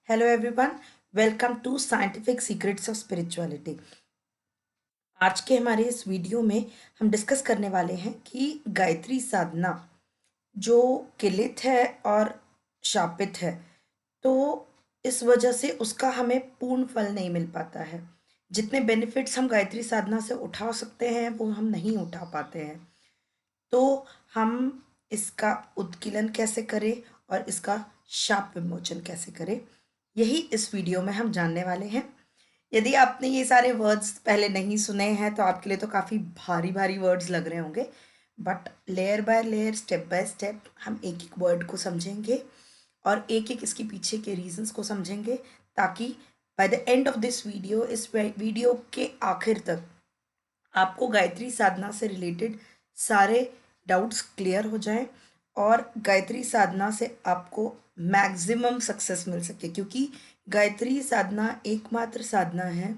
Hello everyone, welcome to Scientific Secrets of Spirituality। आज के हमारे इस वीडियो में हम डिस्कस करने वाले हैं कि गायत्री साधना जो किलित है और शापित है, तो इस वजह से उसका हमें पूर्ण फल नहीं मिल पाता है। जितने बेनिफिट्स हम गायत्री साधना से उठा सकते हैं वो हम नहीं उठा पाते हैं। तो हम इसका उत्कीलन कैसे करें और इसका शाप विमोचन कैसे करें, यही इस वीडियो में हम जानने वाले हैं। यदि आपने ये सारे वर्ड्स पहले नहीं सुने हैं तो आपके लिए तो काफ़ी भारी भारी वर्ड्स लग रहे होंगे, but layer by layer, step by step हम एक एक वर्ड को समझेंगे और एक एक इसके पीछे के रीजंस को समझेंगे, ताकि by the end of this video, इस वीडियो के आखिर तक आपको गायत्री साधना से रिलेटेड सारे डाउट्स क्लियर हो जाएं और गायत्री साधना से आपको मैक्सिमम सक्सेस मिल सके, क्योंकि गायत्री साधना एकमात्र साधना है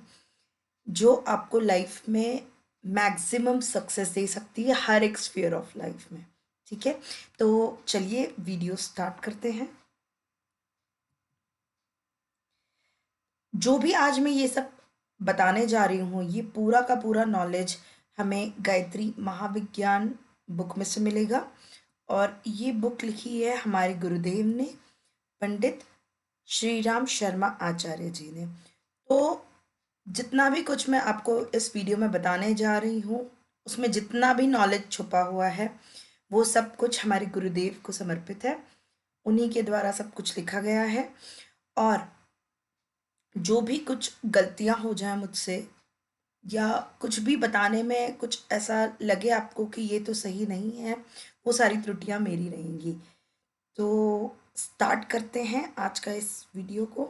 जो आपको लाइफ में मैक्सिमम सक्सेस दे सकती है, हर एक स्फीयर ऑफ लाइफ में। ठीक है, तो चलिए वीडियो स्टार्ट करते हैं। जो भी आज मैं ये सब बताने जा रही हूँ, ये पूरा का पूरा नॉलेज हमें गायत्री महाविज्ञान बुक में से मिलेगा, और ये बुक लिखी है हमारे गुरुदेव ने, पंडित श्री राम शर्मा आचार्य जी ने। तो जितना भी कुछ मैं आपको इस वीडियो में बताने जा रही हूँ, उसमें जितना भी नॉलेज छुपा हुआ है वो सब कुछ हमारे गुरुदेव को समर्पित है। उन्हीं के द्वारा सब कुछ लिखा गया है, और जो भी कुछ गलतियाँ हो जाएं मुझसे, या कुछ भी बताने में कुछ ऐसा लगे आपको कि ये तो सही नहीं है, वो सारी त्रुटियां मेरी रहेंगी। तो स्टार्ट करते हैं आज का इस वीडियो को।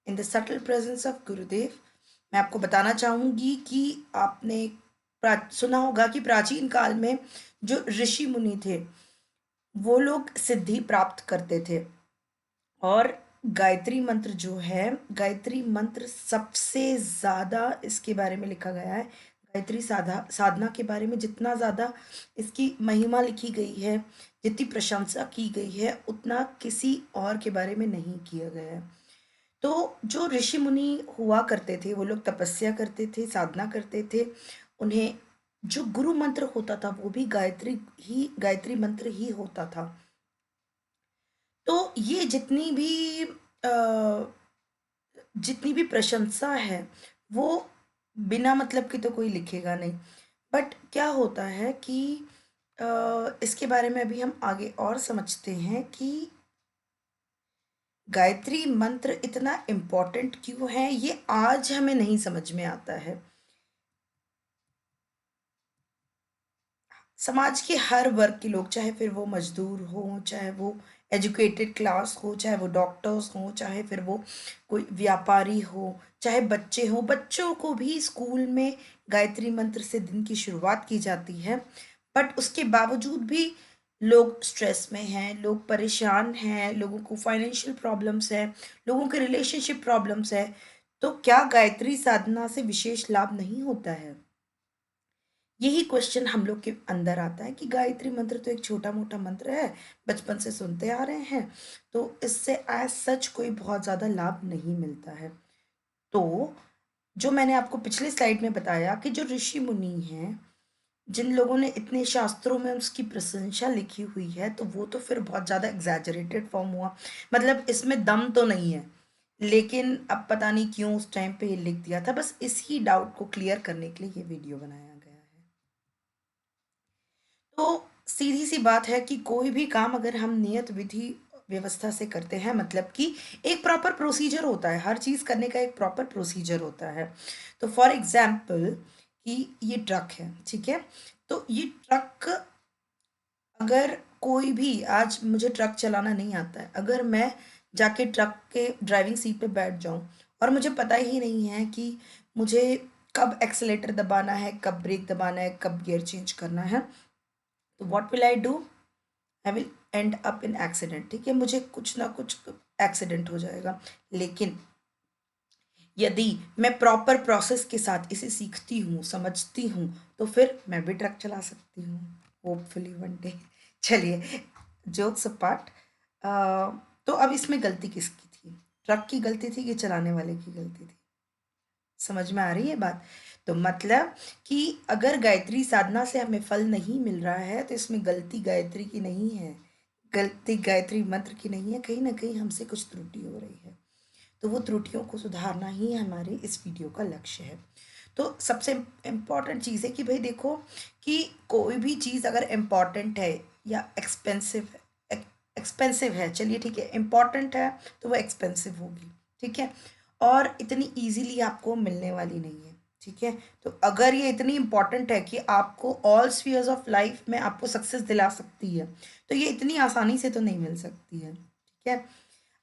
In the subtle presence of गुरुदेव, मैं आपको बताना चाहूँगी कि आपने सुना होगा कि प्राचीन काल में जो ऋषि मुनि थे वो लोग सिद्धि प्राप्त करते थे, और गायत्री मंत्र जो है, गायत्री मंत्र सबसे ज़्यादा इसके बारे में लिखा गया है। गायत्री साधना के बारे में जितना ज़्यादा इसकी महिमा लिखी गई है, जितनी प्रशंसा की गई है, उतना किसी और के बारे में नहीं किया गया है। तो जो ऋषि मुनि हुआ करते थे वो लोग तपस्या करते थे, साधना करते थे। उन्हें जो गुरु मंत्र होता था वो भी गायत्री मंत्र ही होता था। तो ये जितनी भी प्रशंसा है वो बिना मतलब की तो कोई लिखेगा नहीं। बट क्या होता है कि इसके बारे में अभी हम आगे और समझते हैं कि गायत्री मंत्र इतना इम्पोर्टेंट क्यों है, ये आज हमें नहीं समझ में आता है। समाज के हर वर्ग के लोग, चाहे फिर वो मजदूर हो, चाहे वो एजुकेटेड क्लास हो, चाहे वो डॉक्टर्स हो, चाहे फिर वो कोई व्यापारी हो, चाहे बच्चे हो, बच्चों को भी स्कूल में गायत्री मंत्र से दिन की शुरुआत की जाती है। बट उसके बावजूद भी लोग स्ट्रेस में हैं, लोग परेशान हैं, लोगों को फाइनेंशियल प्रॉब्लम्स है, लोगों के रिलेशनशिप प्रॉब्लम्स है। तो क्या गायत्री साधना से विशेष लाभ नहीं होता है? यही क्वेश्चन हम लोग के अंदर आता है कि गायत्री मंत्र तो एक छोटा मोटा मंत्र है, बचपन से सुनते आ रहे हैं, तो इससे एज सच कोई बहुत ज़्यादा लाभ नहीं मिलता है। तो जो मैंने आपको पिछले स्लाइड में बताया कि जो ऋषि मुनि हैं, जिन लोगों ने इतने शास्त्रों में उसकी प्रशंसा लिखी हुई है, तो वो तो फिर बहुत ज़्यादा एग्जैजरेटेड फॉर्म हुआ, मतलब इसमें दम तो नहीं है। लेकिन अब पता नहीं क्यों उस टाइम पे ये लिख दिया था, बस इसी डाउट को क्लियर करने के लिए ये वीडियो बनाया गया है। तो सीधी सी बात है कि कोई भी काम अगर हम नियत विधि व्यवस्था से करते हैं, मतलब कि एक प्रॉपर प्रोसीजर होता है, हर चीज़ करने का एक प्रॉपर प्रोसीजर होता है। तो फॉर एग्जाम्पल कि ये ट्रक है, ठीक है, तो ये ट्रक, अगर कोई भी, आज मुझे ट्रक चलाना नहीं आता है, अगर मैं जाके ट्रक के ड्राइविंग सीट पे बैठ जाऊं और मुझे पता ही नहीं है कि मुझे कब एक्सेलेटर दबाना है, कब ब्रेक दबाना है, कब गियर चेंज करना है, तो what will I do? I will and up in accident. ठीक है, मुझे कुछ ना कुछ एक्सीडेंट हो जाएगा। लेकिन यदि मैं प्रॉपर प्रोसेस के साथ इसे सीखती हूँ, समझती हूँ, तो फिर मैं भी ट्रक चला सकती हूँ, होपफुली वन डे। चलिए, जोक्स अपार्ट, तो अब इसमें गलती किसकी थी? ट्रक की गलती थी कि चलाने वाले की गलती थी? समझ में आ रही है बात? तो मतलब कि अगर गायत्री साधना से हमें फल नहीं मिल रहा है तो इसमें गलती गायत्री की नहीं है, गलती गायत्री मंत्र की नहीं है, कहीं ना कहीं हमसे कुछ त्रुटि हो रही है। तो वो त्रुटियों को सुधारना ही हमारे इस वीडियो का लक्ष्य है। तो सबसे इम्पॉर्टेंट चीज़ है कि भाई देखो कि कोई भी चीज़ अगर इम्पॉर्टेंट है या एक्सपेंसिव है, एक्सपेंसिव है, चलिए ठीक है, इम्पॉर्टेंट है तो वो एक्सपेंसिव होगी, ठीक है, और इतनी इजीली आपको मिलने वाली नहीं है, ठीक है। तो अगर ये इतनी इम्पॉर्टेंट है कि आपको ऑल स्फीयर्स ऑफ लाइफ में आपको सक्सेस दिला सकती है, तो ये इतनी आसानी से तो नहीं मिल सकती है, ठीक है।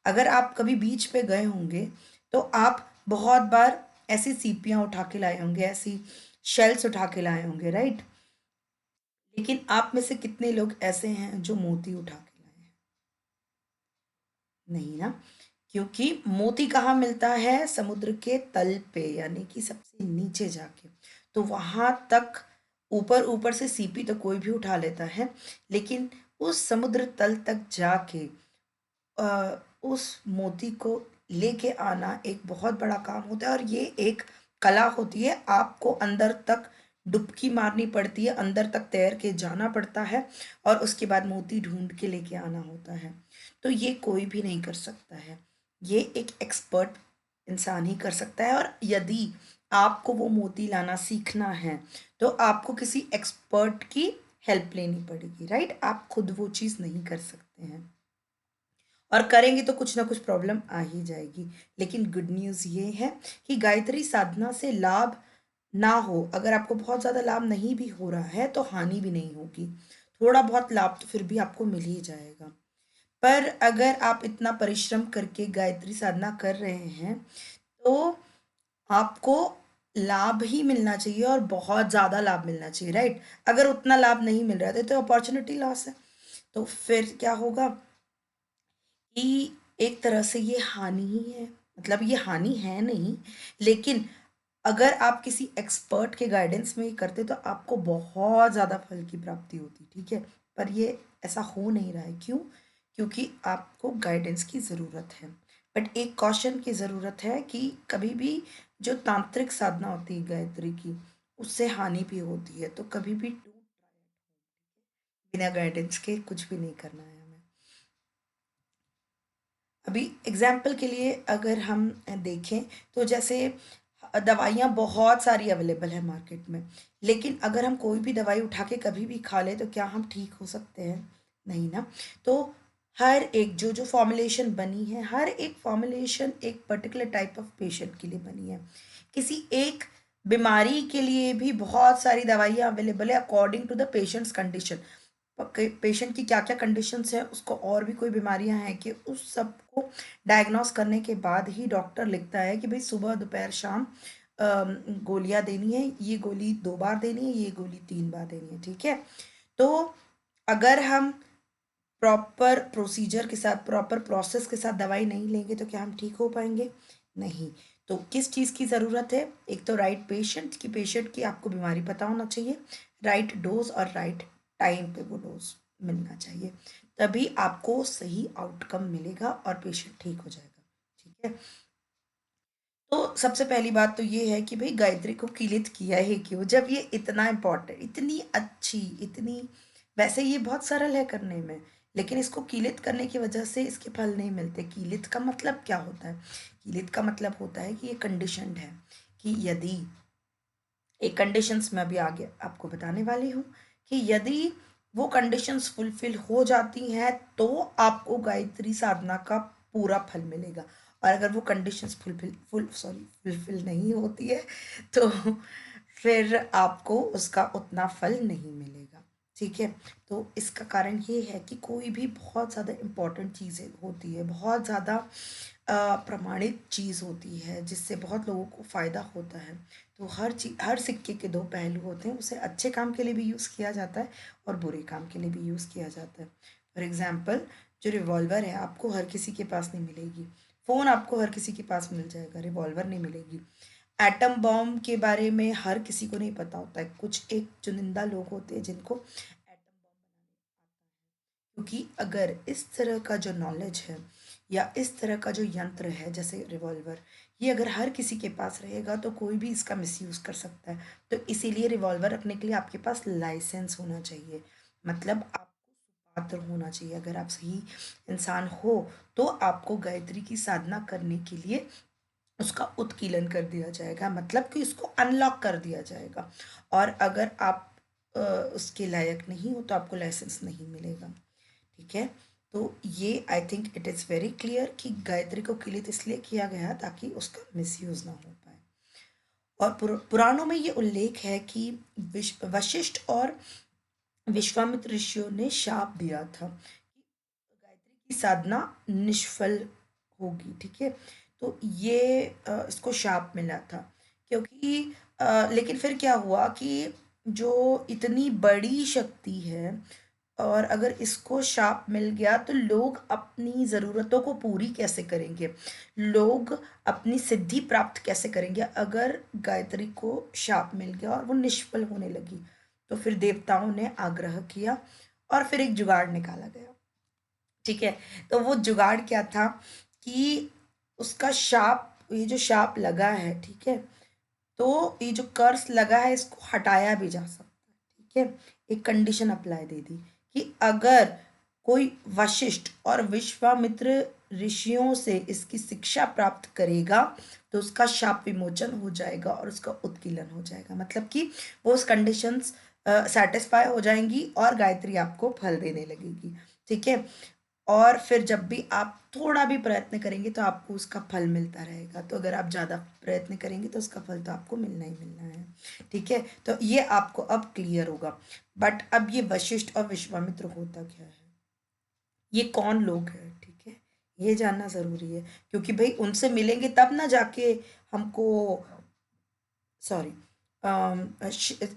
अगर आप कभी बीच पे गए होंगे तो आप बहुत बार ऐसी सीपियाँ उठा के लाए होंगे, ऐसी शेल्स उठा के लाए होंगे, राइट। लेकिन आप में से कितने लोग ऐसे हैं जो मोती उठा के लाए हैं? नहीं ना। क्योंकि मोती कहाँ मिलता है? समुद्र के तल पे, यानी कि सबसे नीचे जाके। तो वहां तक ऊपर ऊपर से सीपी तो कोई भी उठा लेता है, लेकिन उस समुद्र तल तक जाके उस मोती को लेके आना एक बहुत बड़ा काम होता है, और ये एक कला होती है। आपको अंदर तक डुबकी मारनी पड़ती है, अंदर तक तैर के जाना पड़ता है, और उसके बाद मोती ढूंढ के लेके आना होता है। तो ये कोई भी नहीं कर सकता है, ये एक एक्सपर्ट इंसान ही कर सकता है। और यदि आपको वो मोती लाना सीखना है तो आपको किसी एक्सपर्ट की हेल्प लेनी पड़ेगी, राइट। आप खुद वो चीज़ नहीं कर सकते हैं, और करेंगे तो कुछ ना कुछ प्रॉब्लम आ ही जाएगी। लेकिन गुड न्यूज़ ये है कि गायत्री साधना से लाभ ना हो, अगर आपको बहुत ज़्यादा लाभ नहीं भी हो रहा है तो हानि भी नहीं होगी। थोड़ा बहुत लाभ तो फिर भी आपको मिल ही जाएगा। पर अगर आप इतना परिश्रम करके गायत्री साधना कर रहे हैं तो आपको लाभ ही मिलना चाहिए, और बहुत ज़्यादा लाभ मिलना चाहिए, राइट। अगर उतना लाभ नहीं मिल रहा है तो अपॉर्चुनिटी लॉस है। तो फिर क्या होगा कि एक तरह से ये हानि ही है, मतलब ये हानि है नहीं, लेकिन अगर आप किसी एक्सपर्ट के गाइडेंस में ये करते तो आपको बहुत ज़्यादा फल की प्राप्ति होती, ठीक है। पर ये ऐसा हो नहीं रहा है, क्यों? क्योंकि आपको गाइडेंस की ज़रूरत है। बट एक कॉशन की ज़रूरत है कि कभी भी जो तांत्रिक साधना होती है गायत्री की, उससे हानि भी होती है। तो कभी भी बिना गाइडेंस के कुछ भी नहीं करना है हमें। अभी एग्जाम्पल के लिए अगर हम देखें तो जैसे दवाइयाँ बहुत सारी अवेलेबल है मार्केट में, लेकिन अगर हम कोई भी दवाई उठा के कभी भी खा लें तो क्या हम ठीक हो सकते हैं? नहीं ना। तो हर एक जो जो फॉर्मुलेशन बनी है, हर एक फॉर्मुलेशन एक पर्टिकुलर टाइप ऑफ पेशेंट के लिए बनी है। किसी एक बीमारी के लिए भी बहुत सारी दवाइयाँ अवेलेबल है according to the patient's condition. Patient की क्या क्या कंडीशंस है, उसको और भी कोई बीमारियां हैं कि उस सब को डायग्नोस करने के बाद ही डॉक्टर लिखता है कि भाई सुबह दोपहर शाम गोलियां देनी है, ये गोली 2 बार देनी है, ये गोली 3 बार देनी है, ठीक है। तो अगर हम प्रॉपर प्रोसीजर के साथ, प्रॉपर प्रोसेस के साथ दवाई नहीं लेंगे तो क्या हम ठीक हो पाएंगे? नहीं। तो किस चीज़ की ज़रूरत है? एक तो राइट पेशेंट की, पेशेंट की आपको बीमारी पता होना चाहिए, राइट डोज और राइट टाइम पे वो डोज मिलना चाहिए, तभी आपको सही आउटकम मिलेगा और पेशेंट ठीक हो जाएगा, ठीक है। तो सबसे पहली बात तो ये है कि भाई गायत्री को कीलित किया ही क्यों, जब ये इतना इम्पोर्टेंट, इतनी अच्छी, इतनी, वैसे ये बहुत सरल है करने में, लेकिन इसको कीलित करने की वजह से इसके फल नहीं मिलते। कीलित का मतलब क्या होता है? कीलित का मतलब होता है कि ये कंडीशनड है, कि यदि एक कंडीशंस मैं अभी आगे आपको बताने वाली हूँ, कि यदि वो कंडीशंस फुलफिल हो जाती हैं तो आपको गायत्री साधना का पूरा फल मिलेगा, और अगर वो कंडीशंस फुलफिल नहीं होती है तो फिर आपको उसका उतना फल नहीं मिलेगा, ठीक है। तो इसका कारण ये है कि कोई भी बहुत ज़्यादा इम्पोर्टेंट चीज़ें होती है, बहुत ज़्यादा प्रमाणित चीज़ होती है जिससे बहुत लोगों को फ़ायदा होता है, तो हर चीज, हर सिक्के के 2 पहलू होते हैं। उसे अच्छे काम के लिए भी यूज़ किया जाता है और बुरे काम के लिए भी यूज़ किया जाता है। फॉर एग्जाम्पल, जो रिवॉल्वर है आपको हर किसी के पास नहीं मिलेगी, फ़ोन आपको हर किसी के पास मिल जाएगा, रिवॉल्वर नहीं मिलेगी। एटम बॉम्ब के बारे में हर किसी को नहीं पता होता है, कुछ एक चुनिंदा लोग होते हैं जिनको एटम बॉम्ब बनाने आता है। क्योंकि अगर इस तरह का जो नॉलेज है या इस तरह का जो यंत्र है जैसे रिवॉल्वर, ये अगर हर किसी के पास रहेगा तो कोई भी इसका मिसयूज़ कर सकता है। तो इसीलिए रिवॉल्वर रखने के लिए आपके पास लाइसेंस होना चाहिए, मतलब आपको पात्र होना चाहिए। अगर आप सही इंसान हो तो आपको गायत्री की साधना करने के लिए उसका उत्कीलन कर दिया जाएगा, मतलब कि उसको अनलॉक कर दिया जाएगा। और अगर आप उसके लायक नहीं हो तो आपको लाइसेंस नहीं मिलेगा। ठीक है, तो ये I think it is very clear कि गायत्री को किलित इसलिए किया गया ताकि उसका मिसयूज़ ना हो पाए। और पुराणों में ये उल्लेख है कि वशिष्ठ और विश्वामित्र ऋषियों ने शाप दिया था कि गायत्री की साधना निष्फल होगी। ठीक है, तो ये इसको शाप मिला था क्योंकि लेकिन फिर क्या हुआ कि जो इतनी बड़ी शक्ति है और अगर इसको शाप मिल गया तो लोग अपनी ज़रूरतों को पूरी कैसे करेंगे, लोग अपनी सिद्धि प्राप्त कैसे करेंगे अगर गायत्री को शाप मिल गया और वो निष्फल होने लगी। तो फिर देवताओं ने आग्रह किया और फिर एक जुगाड़ निकाला गया। ठीक है, तो वो जुगाड़ क्या था कि उसका शाप, ये जो शाप लगा है, ठीक है, तो ये जो कर्स लगा है इसको हटाया भी जा सकता है। ठीक है, एक कंडीशन अप्लाई दे दी कि अगर कोई वशिष्ठ और विश्वामित्र ऋषियों से इसकी शिक्षा प्राप्त करेगा तो उसका शाप विमोचन हो जाएगा और उसका उत्कीलन हो जाएगा, मतलब कि वो उस कंडीशंस सेटिस्फाई हो जाएंगी और गायत्री आपको फल देने लगेगी। ठीक है, और फिर जब भी आप थोड़ा भी प्रयत्न करेंगे तो आपको उसका फल मिलता रहेगा, तो अगर आप ज़्यादा प्रयत्न करेंगे तो उसका फल तो आपको मिलना ही मिलना है। ठीक है, तो ये आपको अब क्लियर होगा। बट अब ये वशिष्ठ और विश्वामित्र होता क्या है, ये कौन लोग हैं, ठीक है, ये जानना ज़रूरी है क्योंकि भाई उनसे मिलेंगे तब ना जाके हमको, सॉरी,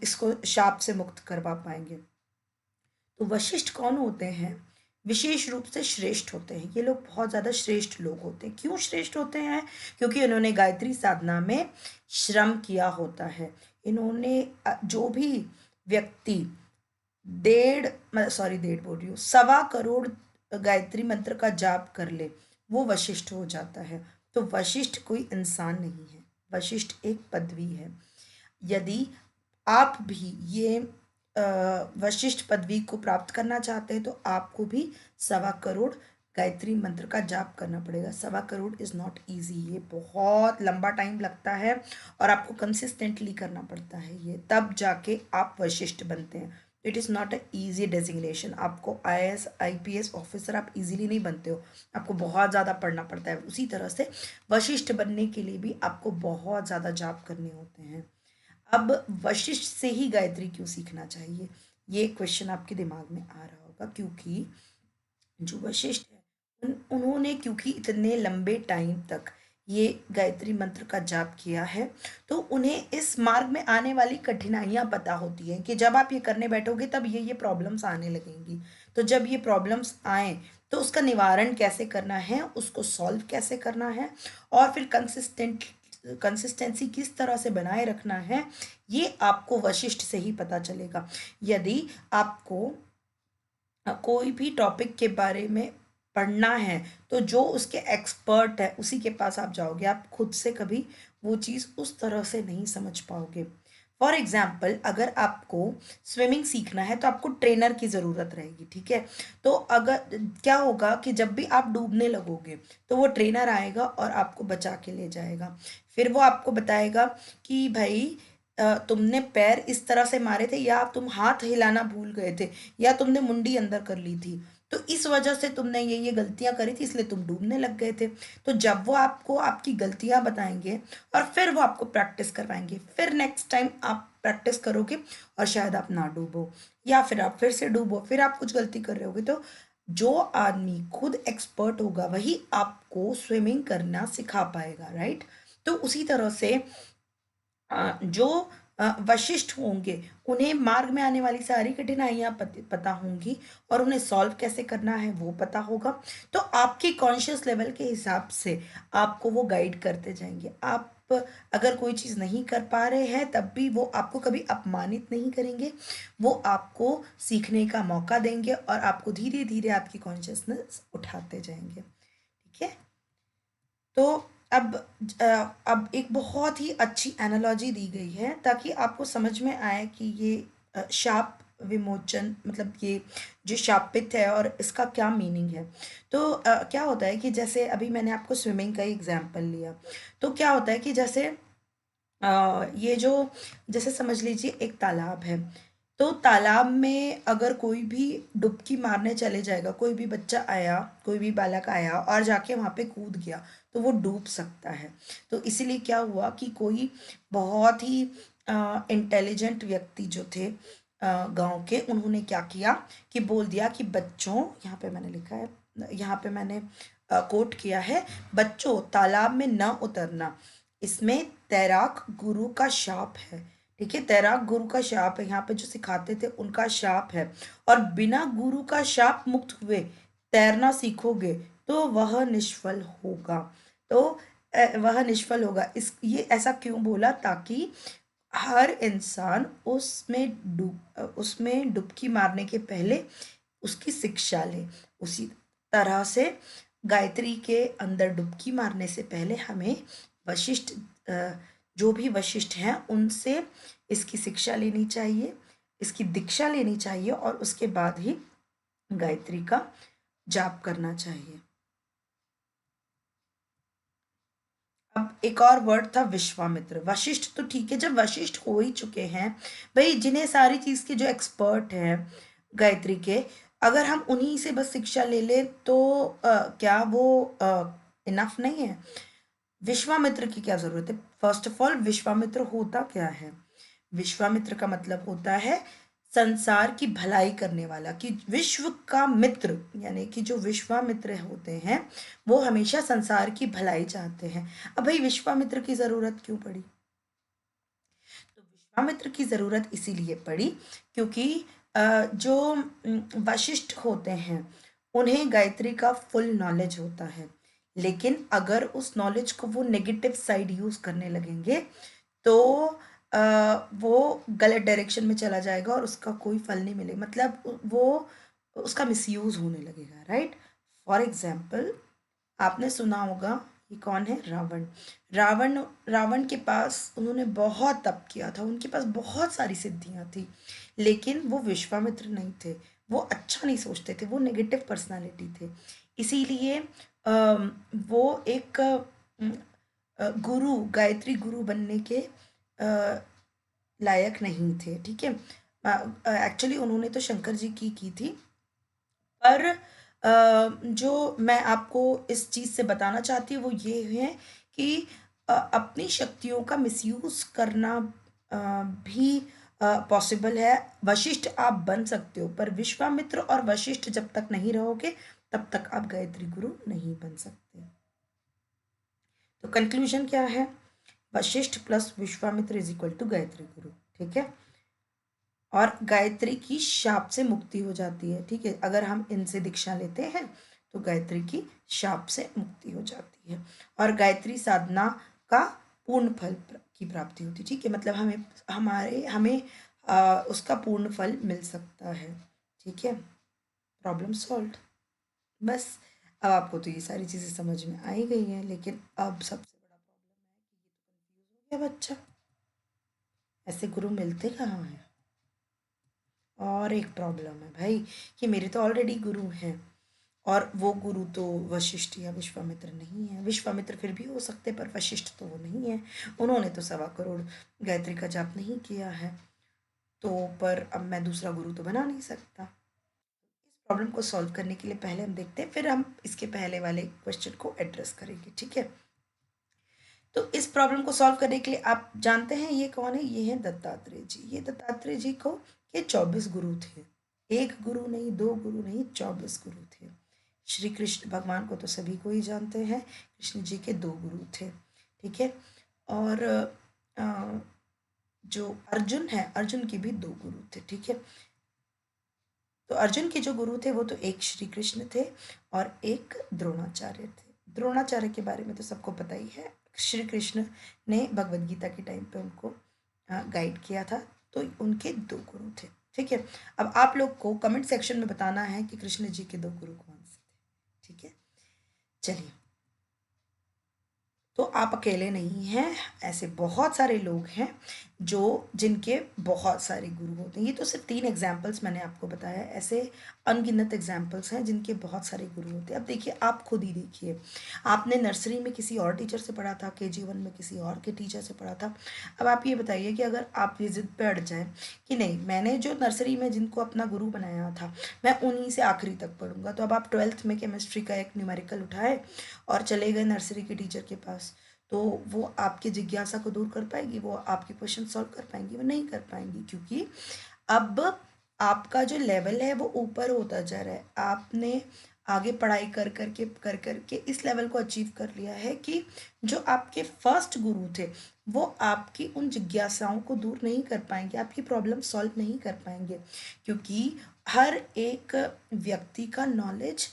इसको शाप से मुक्त करवा पाएंगे। तो वशिष्ठ कौन होते हैं, विशेष रूप से श्रेष्ठ होते हैं। ये लोग बहुत ज़्यादा श्रेष्ठ लोग होते हैं। क्यों श्रेष्ठ होते हैं, क्योंकि इन्होंने गायत्री साधना में श्रम किया होता है। इन्होंने जो भी व्यक्ति डेढ़ बोल रही हूँ, 1.25 करोड़ गायत्री मंत्र का जाप कर ले वो वशिष्ठ हो जाता है। तो वशिष्ठ कोई इंसान नहीं है, वशिष्ठ एक पदवी है। यदि आप भी ये वशिष्ठ पदवी को प्राप्त करना चाहते हैं तो आपको भी 1.25 करोड़ गायत्री मंत्र का जाप करना पड़ेगा। 1.25 करोड़ इज़ नॉट ईजी, ये बहुत लंबा टाइम लगता है और आपको कंसिस्टेंटली करना पड़ता है ये, तब जाके आप वशिष्ठ बनते हैं। It is not a easy designation. आपको IAS IPS ऑफिसर आप इजीली नहीं बनते हो, आपको बहुत ज़्यादा पढ़ना पड़ता है। उसी तरह से वशिष्ठ बनने के लिए भी आपको बहुत ज़्यादा जाप करने होते हैं। अब वशिष्ठ से ही गायत्री क्यों सीखना चाहिए, ये क्वेश्चन आपके दिमाग में आ रहा होगा, क्योंकि जो वशिष्ठ है उन्होंने क्योंकि इतने लंबे टाइम तक ये गायत्री मंत्र का जाप किया है तो उन्हें इस मार्ग में आने वाली कठिनाइयाँ पता होती हैं कि जब आप ये करने बैठोगे तब ये प्रॉब्लम्स आने लगेंगी। तो जब ये प्रॉब्लम्स आए तो उसका निवारण कैसे करना है, उसको सॉल्व कैसे करना है और फिर कंसिस्टेंसी किस तरह से बनाए रखना है, ये आपको वशिष्ठ से ही पता चलेगा। यदि आपको कोई भी टॉपिक के बारे में पढ़ना है तो जो उसके एक्सपर्ट है उसी के पास आप जाओगे, आप खुद से कभी वो चीज़ उस तरह से नहीं समझ पाओगे। फॉर एग्जाम्पल, अगर आपको स्विमिंग सीखना है तो आपको ट्रेनर की ज़रूरत रहेगी। ठीक है, तो अगर क्या होगा कि जब भी आप डूबने लगोगे तो वो ट्रेनर आएगा और आपको बचा के ले जाएगा। फिर वो आपको बताएगा कि भाई तुमने पैर इस तरह से मारे थे या तुम हाथ हिलाना भूल गए थे या तुमने मुंडी अंदर कर ली थी, तो इस वजह से तुमने ये गलतियां करी थी इसलिए तुम डूबने लग गए थे। तो जब वो आपको आपकी गलतियां बताएंगे और फिर वो आपको प्रैक्टिस करवाएंगे, फिर नेक्स्ट टाइम आप प्रैक्टिस करोगे और शायद आप ना डूबो या फिर आप फिर से डूबो, फिर आप कुछ गलती कर रहे होगे। तो जो आदमी खुद एक्सपर्ट होगा वही आपको स्विमिंग करना सिखा पाएगा, राइट। तो उसी तरह से जो वशिष्ठ होंगे उन्हें मार्ग में आने वाली सारी कठिनाइयाँ पता होंगी और उन्हें सॉल्व कैसे करना है वो पता होगा। तो आपके कॉन्शियस लेवल के हिसाब से आपको वो गाइड करते जाएंगे। आप अगर कोई चीज़ नहीं कर पा रहे हैं तब भी वो आपको कभी अपमानित नहीं करेंगे, वो आपको सीखने का मौका देंगे और आपको धीरे धीरे आपकी कॉन्शियसनेस उठाते जाएंगे। ठीक ठीक है। तो अब अब एक बहुत ही अच्छी एनालॉजी दी गई है ताकि आपको समझ में आए कि ये शाप विमोचन मतलब ये जो शापित है और इसका क्या मीनिंग है। तो क्या होता है कि जैसे अभी मैंने आपको स्विमिंग का ही एग्जांपल लिया, तो क्या होता है कि जैसे ये जो जैसे समझ लीजिए एक तालाब है, तो तालाब में अगर कोई भी डुबकी मारने चले जाएगा, कोई भी बच्चा आया, कोई भी बालक आया और जाके वहाँ पे कूद गया, तो वो डूब सकता है। तो इसीलिए क्या हुआ कि कोई बहुत ही इंटेलिजेंट व्यक्ति जो थे गांव के, उन्होंने क्या किया कि बोल दिया कि बच्चों, यहाँ पे मैंने लिखा है, यहाँ पे मैंने कोट किया है, बच्चों तालाब में न उतरना, इसमें तैराक गुरु का शाप है। ठीक है, तैराक गुरु का शाप है, यहाँ पे जो सिखाते थे उनका शाप है, और बिना गुरु का शाप मुक्त हुए तैरना सीखोगे तो वह निष्फल होगा। तो वह निष्फल होगा, इस ये ऐसा क्यों बोला, ताकि हर इंसान उसमें डुबकी मारने के पहले उसकी शिक्षा ले। उसी तरह से गायत्री के अंदर डुबकी मारने से पहले हमें वशिष्ठ जो भी वशिष्ठ हैं उनसे इसकी शिक्षा लेनी चाहिए, इसकी दीक्षा लेनी चाहिए, और उसके बाद ही गायत्री का जाप करना चाहिए। अब एक और वर्ड था विश्वामित्र। वशिष्ठ तो ठीक है, जब वशिष्ठ हो ही चुके हैं भाई, जिन्हें सारी चीज के जो एक्सपर्ट हैं गायत्री के, अगर हम उन्हीं से बस शिक्षा ले ले तो क्या वो इनफ नहीं है? विश्वामित्र की क्या जरूरत है? फर्स्ट ऑफ ऑल, विश्वामित्र होता क्या है? विश्वामित्र का मतलब होता है संसार की भलाई करने वाला, कि विश्व का मित्र, यानी कि जो विश्वामित्र होते हैं वो हमेशा संसार की भलाई चाहते हैं। अब भाई विश्वामित्र की जरूरत क्यों पड़ी? तो विश्वामित्र की जरूरत इसीलिए पड़ी क्योंकि जो वशिष्ठ होते हैं उन्हें गायत्री का फुल नॉलेज होता है, लेकिन अगर उस नॉलेज को वो नेगेटिव साइड यूज करने लगेंगे तो वो गलत डायरेक्शन में चला जाएगा और उसका कोई फल नहीं मिलेगा, मतलब वो उसका मिसयूज होने लगेगा, राइट। फॉर एग्जाम्पल, आपने सुना होगा, ये कौन है? रावण। रावण रावण के पास, उन्होंने बहुत तप किया था, उनके पास बहुत सारी सिद्धियां थी, लेकिन वो विश्वामित्र नहीं थे, वो अच्छा नहीं सोचते थे, वो नेगेटिव पर्सनालिटी थे। इसीलिए वो एक गुरु, गायत्री गुरु बनने के लायक नहीं थे, ठीक है। एक्चुअली उन्होंने तो शंकर जी की थी, पर जो मैं आपको इस चीज़ से बताना चाहती हूँ वो ये है कि अपनी शक्तियों का मिसयूज करना भी पॉसिबल है। वशिष्ठ आप बन सकते हो, पर विश्वामित्र और वशिष्ठ जब तक नहीं रहोगे तब तक आप गायत्री गुरु नहीं बन सकते। तो कंक्लूजन क्या है? Vashishtha plus Vishwamitra is equal to Gayatri guru, ठीक है। और गायत्री की शाप से मुक्ति हो जाती है, ठीक है, अगर हम इनसे दीक्षा लेते हैं तो गायत्री की शाप से मुक्ति हो जाती है, और गायत्री साधना का पूर्ण फल की प्राप्ति होती है, ठीक है, मतलब हमें उसका पूर्ण फल मिल सकता है, ठीक है। Problem solve. बस, अब आपको तो ये सारी चीज़ें समझ में आ ही गई हैं, लेकिन अब सबसे बड़ा प्रॉब्लम है कि ये तो कंफ्यूज हो गया बच्चा, ऐसे गुरु मिलते कहाँ हैं। और एक प्रॉब्लम है भाई कि मेरे तो ऑलरेडी गुरु हैं, और वो गुरु तो वशिष्ठ या विश्वामित्र नहीं है। विश्वामित्र फिर भी हो सकते, पर वशिष्ठ तो वो नहीं है, उन्होंने तो 1.25 करोड़ गायत्री का जाप नहीं किया है, तो पर अब मैं दूसरा गुरु तो बना नहीं सकता। इस प्रॉब्लम को सॉल्व करने के लिए पहले हम देखते हैं, फिर हम इसके पहले वाले क्वेश्चन को एड्रेस करेंगे, ठीक है। तो इस प्रॉब्लम को सॉल्व करने के लिए आप जानते हैं ये कौन है? ये हैं दत्तात्रेय जी। ये दत्तात्रेय जी को ये 24 गुरु थे, एक गुरु नहीं, दो गुरु नहीं, 24 गुरु थे। श्री कृष्ण भगवान को तो सभी को ही जानते हैं, कृष्ण जी के 2 गुरु थे, ठीक है। और जो अर्जुन है, अर्जुन के भी 2 गुरु थे, ठीक है। तो अर्जुन के जो गुरु थे वो तो एक श्री कृष्ण थे और एक द्रोणाचार्य थे। द्रोणाचार्य के बारे में तो सबको पता ही है, श्री कृष्ण ने भगवद गीता के टाइम पे उनको गाइड किया था, तो उनके 2 गुरु थे, ठीक है। अब आप लोग को कमेंट सेक्शन में बताना है कि कृष्ण जी के 2 गुरु कौन से थे, ठीक है। चलिए, तो आप अकेले नहीं हैं, ऐसे बहुत सारे लोग हैं जो जिनके बहुत सारे गुरु होते हैं। ये तो सिर्फ 3 एग्जाम्पल्स मैंने आपको बताया, ऐसे अनगिनत एग्जाम्पल्स हैं जिनके बहुत सारे गुरु होते हैं। अब देखिए, आप खुद ही देखिए, आपने नर्सरी में किसी और टीचर से पढ़ा था, KG1 में किसी और के टीचर से पढ़ा था। अब आप ये बताइए कि अगर आप ये ज़िद पे अड़ जाएं कि नहीं, मैंने जो नर्सरी में जिनको अपना गुरु बनाया था मैं उन्हीं से आखिरी तक पढ़ूंगा, तो अब आप 12th में केमिस्ट्री का एक न्यूमेरिकल उठाए और चले गए नर्सरी के टीचर के पास, तो वो आपकी जिज्ञासा को दूर कर पाएगी, वो आपके क्वेश्चन सॉल्व कर पाएंगी? वो नहीं कर पाएंगी, क्योंकि अब आपका जो लेवल है वो ऊपर होता जा रहा है। आपने आगे पढ़ाई कर करके इस लेवल को अचीव कर लिया है कि जो आपके फर्स्ट गुरु थे वो आपकी उन जिज्ञासाओं को दूर नहीं कर पाएंगे, आपकी प्रॉब्लम सॉल्व नहीं कर पाएंगे, क्योंकि हर एक व्यक्ति का नॉलेज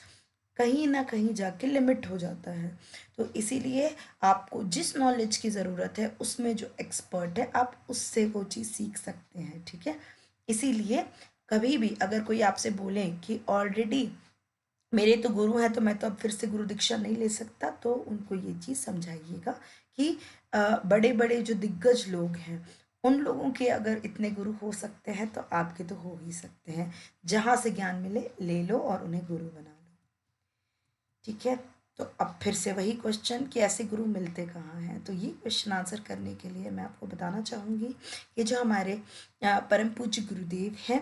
कहीं ना कहीं जाके लिमिट हो जाता है। तो इसीलिए आपको जिस नॉलेज की ज़रूरत है उसमें जो एक्सपर्ट है आप उससे वो चीज़ सीख सकते हैं, ठीक है। इसीलिए कभी भी अगर कोई आपसे बोले कि ऑलरेडी मेरे तो गुरु हैं तो मैं तो अब फिर से गुरु दीक्षा नहीं ले सकता, तो उनको ये चीज़ समझाइएगा कि बड़े बड़े जो दिग्गज लोग हैं उन लोगों के अगर इतने गुरु हो सकते हैं तो आपके तो हो ही सकते हैं। जहाँ से ज्ञान मिले ले लो और उन्हें गुरु बना लो, ठीक है। तो अब फिर से वही क्वेश्चन कि ऐसे गुरु मिलते कहाँ हैं, तो ये क्वेश्चन आंसर करने के लिए मैं आपको बताना चाहूँगी कि जो हमारे परम पूज्य गुरुदेव हैं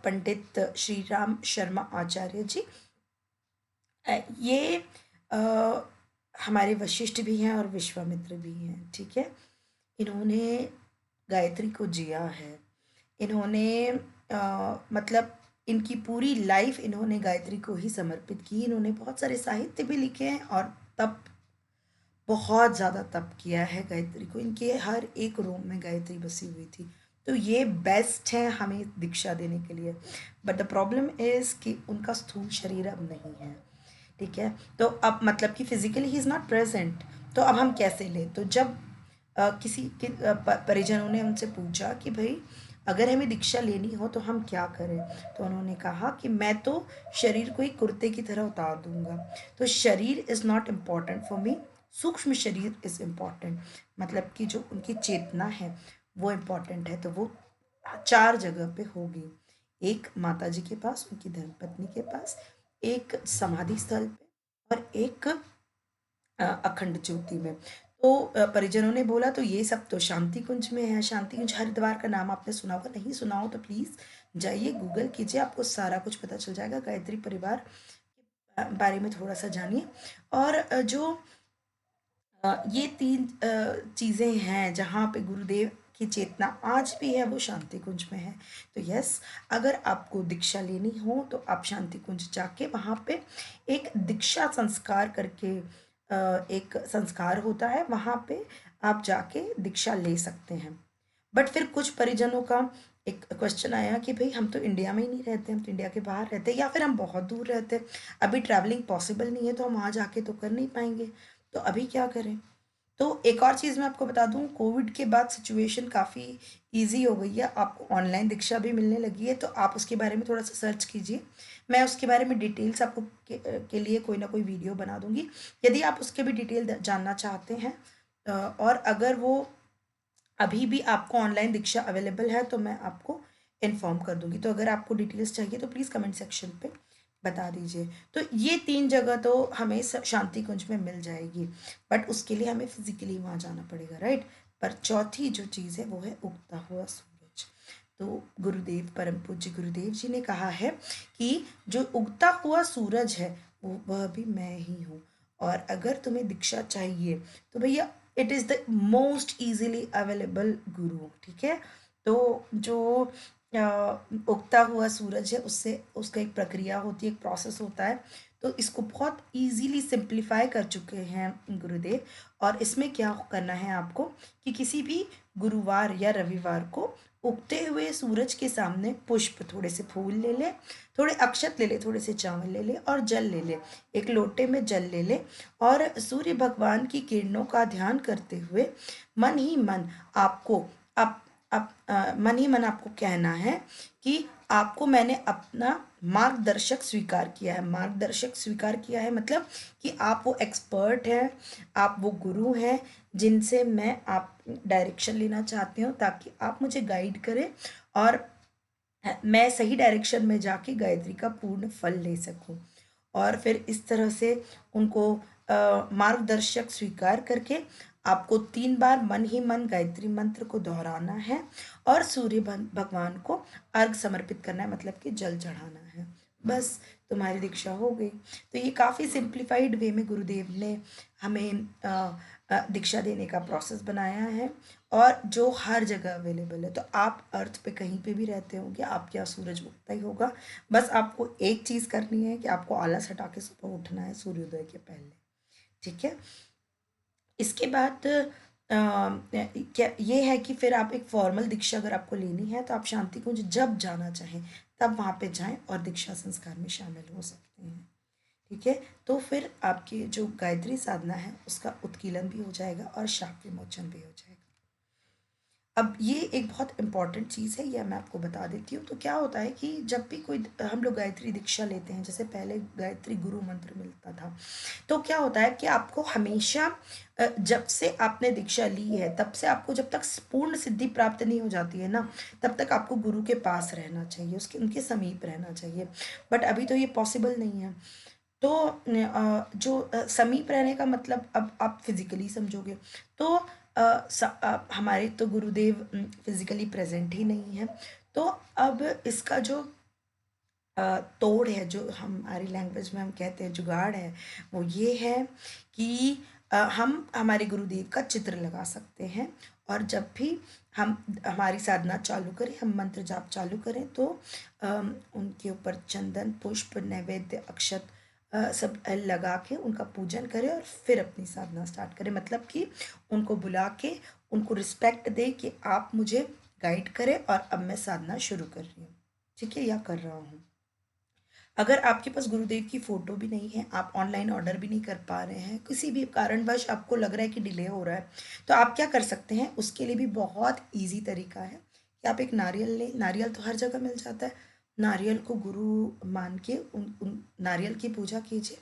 पंडित श्री राम शर्मा आचार्य जी, ये अ, हमारे वशिष्ठ भी हैं और विश्वामित्र भी हैं, ठीक है। इन्होंने गायत्री को जिया है, इन्होंने मतलब इनकी पूरी लाइफ इन्होंने गायत्री को ही समर्पित की। इन्होंने बहुत सारे साहित्य भी लिखे हैं और तप, बहुत ज़्यादा तप किया है गायत्री को, इनके हर एक रोम में गायत्री बसी हुई थी। तो ये बेस्ट है हमें दीक्षा देने के लिए, बट द प्रॉब्लम इज़ कि उनका स्थूल शरीर अब नहीं है, ठीक है। तो अब मतलब कि physically he is not present, तो अब हम कैसे लें? तो जब किसी के परिजनों ने उनसे पूछा कि भाई अगर हमें दीक्षा लेनी हो तो हम क्या करें, तो उन्होंने कहा कि मैं तो शरीर को एक कुर्ते की तरह उतार दूंगा। तो शरीर is not important for me, सूक्ष्म शरीर इज़ इम्पॉर्टेंट, मतलब कि जो उनकी चेतना है वो इम्पॉर्टेंट है। तो वो 4 जगह पे होगी, एक माता जी के पास, उनकी धर्मपत्नी के पास, एक समाधि स्थल पे और एक अखंड ज्योति में। तो परिजनों ने बोला तो ये सब तो शांति कुंज में है। शांति कुंज हरिद्वार का नाम आपने सुना होगा, नहीं सुना हो तो प्लीज़ जाइए गूगल कीजिए, आपको सारा कुछ पता चल जाएगा। गायत्री परिवार के बारे में थोड़ा सा जानिए। और जो ये 3 चीज़ें हैं जहाँ पे गुरुदेव की चेतना आज भी है वो शांति कुंज में है। तो यस, अगर आपको दीक्षा लेनी हो तो आप शांति कुंज जाके वहाँ पे एक दीक्षा संस्कार करके एक संस्कार होता है, वहाँ पे आप जाके दीक्षा ले सकते हैं। बट फिर कुछ परिजनों का एक क्वेश्चन आया कि भाई हम तो इंडिया में ही नहीं रहते, हम तो इंडिया के बाहर रहते हैं या फिर हम बहुत दूर रहते हैं, अभी ट्रैवलिंग पॉसिबल नहीं है तो हम वहाँ जाके तो कर नहीं पाएंगे, तो अभी क्या करें? तो एक और चीज़ मैं आपको बता दूं, कोविड के बाद सिचुएशन काफ़ी इजी हो गई है, आपको ऑनलाइन दीक्षा भी मिलने लगी है, तो आप उसके बारे में थोड़ा सा सर्च कीजिए। मैं उसके बारे में डिटेल्स आपको के लिए कोई ना कोई वीडियो बना दूंगी, यदि आप उसके भी डिटेल जानना चाहते हैं। और अगर वो अभी भी आपको ऑनलाइन दीक्षा अवेलेबल है तो मैं आपको इन्फॉर्म कर दूंगी। तो अगर आपको डिटेल्स चाहिए तो प्लीज़ कमेंट सेक्शन पे बता दीजिए। तो ये 3 जगह तो हमें शांति कुंज में मिल जाएगी, बट उसके लिए हमें फिजिकली वहाँ जाना पड़ेगा, राइट। पर चौथी जो चीज़ है वो है उगता हुआ सूरज। तो गुरुदेव परम पूज्य गुरुदेव जी ने कहा है कि जो उगता हुआ सूरज है वो वह भी मैं ही हूँ, और अगर तुम्हें दीक्षा चाहिए तो भैया it is the most easily available गुरु, ठीक है। तो जो उगता हुआ सूरज है उससे उसका एक प्रक्रिया होती है, एक प्रोसेस होता है, तो इसको बहुत इजीली सिंप्लीफाई कर चुके हैं गुरुदेव। और इसमें क्या करना है आपको कि किसी भी गुरुवार या रविवार को उगते हुए सूरज के सामने पुष्प, थोड़े से फूल ले ले, थोड़े अक्षत ले ले, थोड़े से चावल ले ले और जल ले ले, एक लोटे में जल ले ले, और सूर्य भगवान की किरणों का ध्यान करते हुए मन ही मन आपको मन ही मन आपको कहना है कि आपको मैंने अपना मार्गदर्शक स्वीकार किया है। मार्गदर्शक स्वीकार किया है मतलब कि आप वो एक्सपर्ट हैं, आप वो गुरु हैं जिनसे मैं आप डायरेक्शन लेना चाहती हूँ, ताकि आप मुझे गाइड करें और मैं सही डायरेक्शन में जाके गायत्री का पूर्ण फल ले सकूं। और फिर इस तरह से उनको मार्गदर्शक स्वीकार करके आपको 3 बार मन ही मन गायत्री मंत्र को दोहराना है और सूर्य भगवान को अर्घ समर्पित करना है, मतलब कि जल चढ़ाना है। बस तुम्हारी दीक्षा हो गई। तो ये काफ़ी सिंप्लीफाइड वे में गुरुदेव ने हमें दीक्षा देने का प्रोसेस बनाया है, और जो हर जगह अवेलेबल है। तो आप अर्थ पे कहीं पे भी रहते होंगे, आपके यहाँ सूरज उगता ही होगा। बस आपको एक चीज़ करनी है कि आपको आलस हटा के सुबह उठना है सूर्योदय के पहले। ठीक है। इसके बाद क्या ये है कि फिर आप एक फॉर्मल दीक्षा अगर आपको लेनी है तो आप शांति कुंज जब जाना चाहें तब वहाँ पे जाएं और दीक्षा संस्कार में शामिल हो सकते हैं। ठीक है। तो फिर आपकी जो गायत्री साधना है उसका उत्कीलन भी हो जाएगा और शाप विमोचन भी हो जाएगा। अब ये एक बहुत इम्पॉर्टेंट चीज़ है, यह मैं आपको बता देती हूँ। तो क्या होता है कि जब भी कोई हम लोग गायत्री दीक्षा लेते हैं, जैसे पहले गायत्री गुरु मंत्र मिलता था, तो क्या होता है कि आपको हमेशा जब से आपने दीक्षा ली है तब से आपको जब तक पूर्ण सिद्धि प्राप्त नहीं हो जाती है ना, तब तक आपको गुरु के पास रहना चाहिए, उसके उनके समीप रहना चाहिए। बट अभी तो ये पॉसिबल नहीं है। तो जो समीप रहने का मतलब अब आप फिजिकली समझोगे तो हमारे तो गुरुदेव फिजिकली प्रेजेंट ही नहीं है। तो अब इसका जो तोड़ है, जो हमारी लैंग्वेज में हम कहते हैं जुगाड़ है, वो ये है कि हम हमारे गुरुदेव का चित्र लगा सकते हैं, और जब भी हम हमारी साधना चालू करें, हम मंत्र जाप चालू करें, तो उनके ऊपर चंदन पुष्प नैवेद्य अक्षत सब लगा के उनका पूजन करें और फिर अपनी साधना स्टार्ट करें। मतलब कि उनको बुला के उनको रिस्पेक्ट दे कि आप मुझे गाइड करें और अब मैं साधना शुरू कर रही हूँ। ठीक है, या कर रहा हूँ। अगर आपके पास गुरुदेव की फ़ोटो भी नहीं है, आप ऑनलाइन ऑर्डर भी नहीं कर पा रहे हैं, किसी भी कारणवश आपको लग रहा है कि डिले हो रहा है, तो आप क्या कर सकते हैं, उसके लिए भी बहुत ईज़ी तरीका है कि आप एक नारियल लें। नारियल तो हर जगह मिल जाता है। नारियल को गुरु मान के उन नारियल की पूजा कीजिए।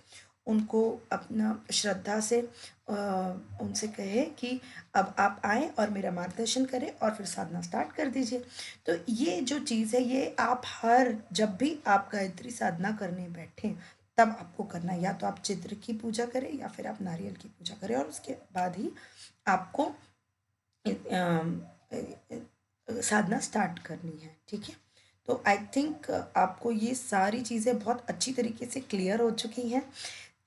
उनको अपना श्रद्धा से उनसे कहें कि अब आप आएँ और मेरा मार्गदर्शन करें, और फिर साधना स्टार्ट कर दीजिए। तो ये जो चीज़ है, ये आप हर जब भी आप गायत्री साधना करने बैठें तब आपको करना है। या तो आप चित्र की पूजा करें या फिर आप नारियल की पूजा करें, और उसके बाद ही आपको साधना स्टार्ट करनी है। ठीक है। तो आई थिंक आपको ये सारी चीज़ें बहुत अच्छी तरीके से क्लियर हो चुकी हैं।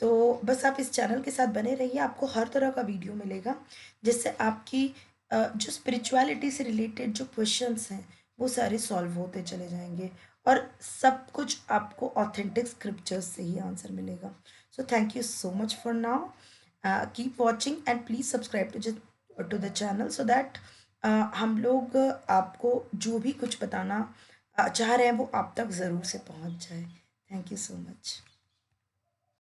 तो बस आप इस चैनल के साथ बने रहिए, आपको हर तरह का वीडियो मिलेगा जिससे आपकी जो स्पिरिचुअलिटी से रिलेटेड जो क्वेश्चंस हैं वो सारे सॉल्व होते चले जाएंगे, और सब कुछ आपको ऑथेंटिक स्क्रिप्चर्स से ही आंसर मिलेगा। So thank you so much for now. Keep watching and please subscribe to the channel, so that हम लोग आपको जो भी कुछ बताना चाह रहे हैं वो आप तक ज़रूर से पहुंच जाए। Thank you so much.